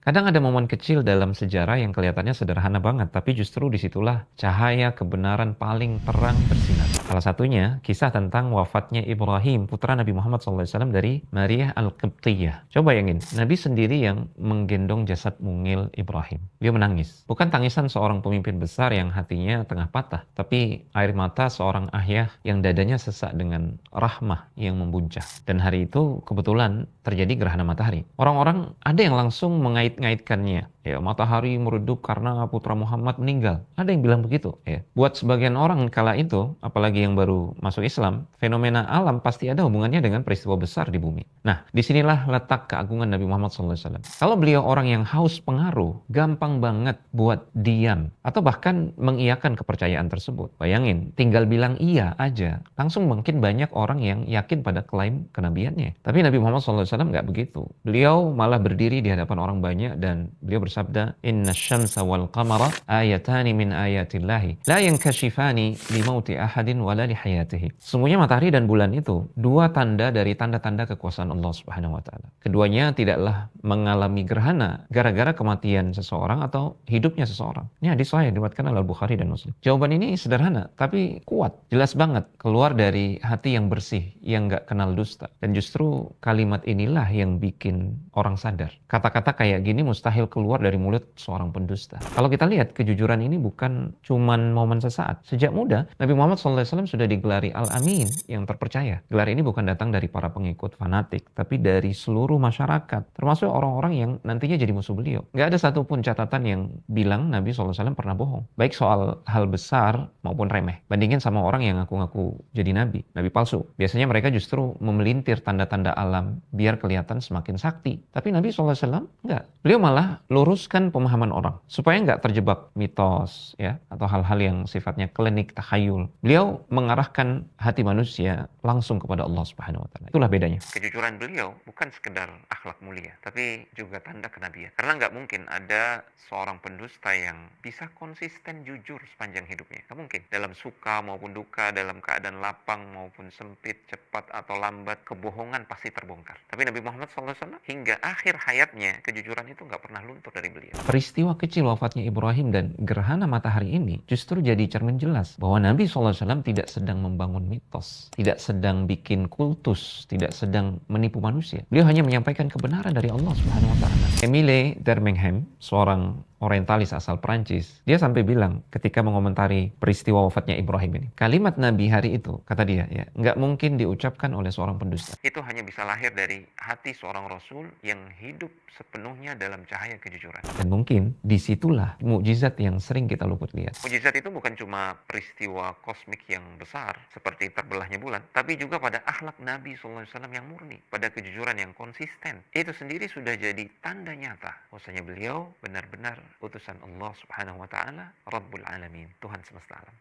Kadang ada momen kecil dalam sejarah yang kelihatannya sederhana banget, tapi justru disitulah cahaya kebenaran paling terang bersinar. Salah satunya, kisah tentang wafatnya Ibrahim, putra Nabi Muhammad SAW dari Maria Al-Qibtiyah. Coba bayangin, Nabi sendiri yang menggendong jasad mungil Ibrahim. Dia menangis. Bukan tangisan seorang pemimpin besar yang hatinya tengah patah, tapi air mata seorang ayah yang dadanya sesak dengan rahmah yang membuncah. Dan hari itu kebetulan terjadi gerhana matahari. Orang-orang ada yang langsung mengait-ngaitkannya. Ya, matahari meredup karena putra Muhammad meninggal. Ada yang bilang begitu. Ya. Buat sebagian orang kala itu, apalagi yang baru masuk Islam, fenomena alam pasti ada hubungannya dengan peristiwa besar di bumi. Nah, disinilah letak keagungan Nabi Muhammad SAW. Kalau beliau orang yang haus pengaruh, gampang banget buat diam. Atau bahkan mengiyakan kepercayaan tersebut. Bayangin, tinggal bilang iya aja. Langsung mungkin banyak orang yang yakin pada klaim kenabiannya. Tapi Nabi Muhammad SAW nggak begitu. Beliau malah berdiri di hadapan orang banyak dan beliau bersabda, Inna syamsa wal qamara ayatani min ayatillahi la yankashifani limauti ahadin wala lihayatihi. Sesungguhnya matahari dan bulan itu dua tanda dari tanda-tanda kekuasaan Allah Subhanahu wa taala. Keduanya tidaklah mengalami gerhana gara-gara kematian seseorang atau hidupnya seseorang. Ini hadis sahih diriwayatkan oleh Al-Bukhari dan Muslim. Jawaban ini sederhana tapi kuat, jelas banget, keluar dari hati yang bersih, yang nggak kenal dusta. Dan justru kalimat inilah yang bikin orang sadar. Kata-kata kayak gini mustahil keluar dari mulut seorang pendusta. Kalau kita lihat, kejujuran ini bukan cuman momen sesaat. Sejak muda, Nabi Muhammad SAW sudah digelari Al-Amin, yang terpercaya. Gelar ini bukan datang dari para pengikut fanatik, tapi dari seluruh masyarakat, termasuk orang-orang yang nantinya jadi musuh beliau. Nggak ada satupun catatan yang bilang Nabi SAW pernah bohong. Baik soal hal besar maupun remeh. Bandingin sama orang yang ngaku-ngaku jadi nabi palsu. Biasanya mereka justru memelintir tanda-tanda alam biar kelihatan semakin sakti. Tapi Nabi SAW enggak. Beliau malah luruskan pemahaman orang supaya enggak terjebak mitos ya atau hal-hal yang sifatnya klinik takhayul. Beliau mengarahkan hati manusia langsung kepada Allah Subhanahu wa taala. Itulah bedanya. Kejujuran beliau bukan sekedar akhlak mulia, tapi juga tanda kenabian. Karena nggak mungkin ada seorang pendusta yang bisa konsisten jujur sepanjang hidupnya. Nggak mungkin. Dalam suka maupun duka, dalam keadaan lapang maupun sempit, cepat atau lambat, kebohongan pasti terbongkar. Tapi Nabi Muhammad SAW hingga akhir hayatnya, kejujuran itu nggak pernah luntur dari beliau. Peristiwa kecil wafatnya Ibrahim dan gerhana matahari ini justru jadi cermin jelas bahwa Nabi SAW tidak sedang membangun mitos, tidak sedang bikin kultus, tidak sedang menipu manusia. Beliau hanya menyampaikan kebenaran dari Allah Subhanahu wa taala. Emile Durkheim, seorang orientalis asal Perancis, dia sampai bilang ketika mengomentari peristiwa wafatnya Ibrahim ini, kalimat Nabi hari itu, kata dia, ya, nggak mungkin diucapkan oleh seorang pendusta. Itu hanya bisa lahir dari hati seorang Rasul yang hidup sepenuhnya dalam cahaya kejujuran. Dan mungkin disitulah mukjizat yang sering kita luput lihat. Mukjizat itu bukan cuma peristiwa kosmik yang besar, seperti terbelahnya bulan, tapi juga pada akhlak Nabi SAW yang murni, pada kejujuran yang konsisten. Itu sendiri sudah jadi tanda nyata bahwasanya beliau benar-benar utusan Allah Subhanahu wa taala, Rabbul Alamin, Tuhan semesta alam.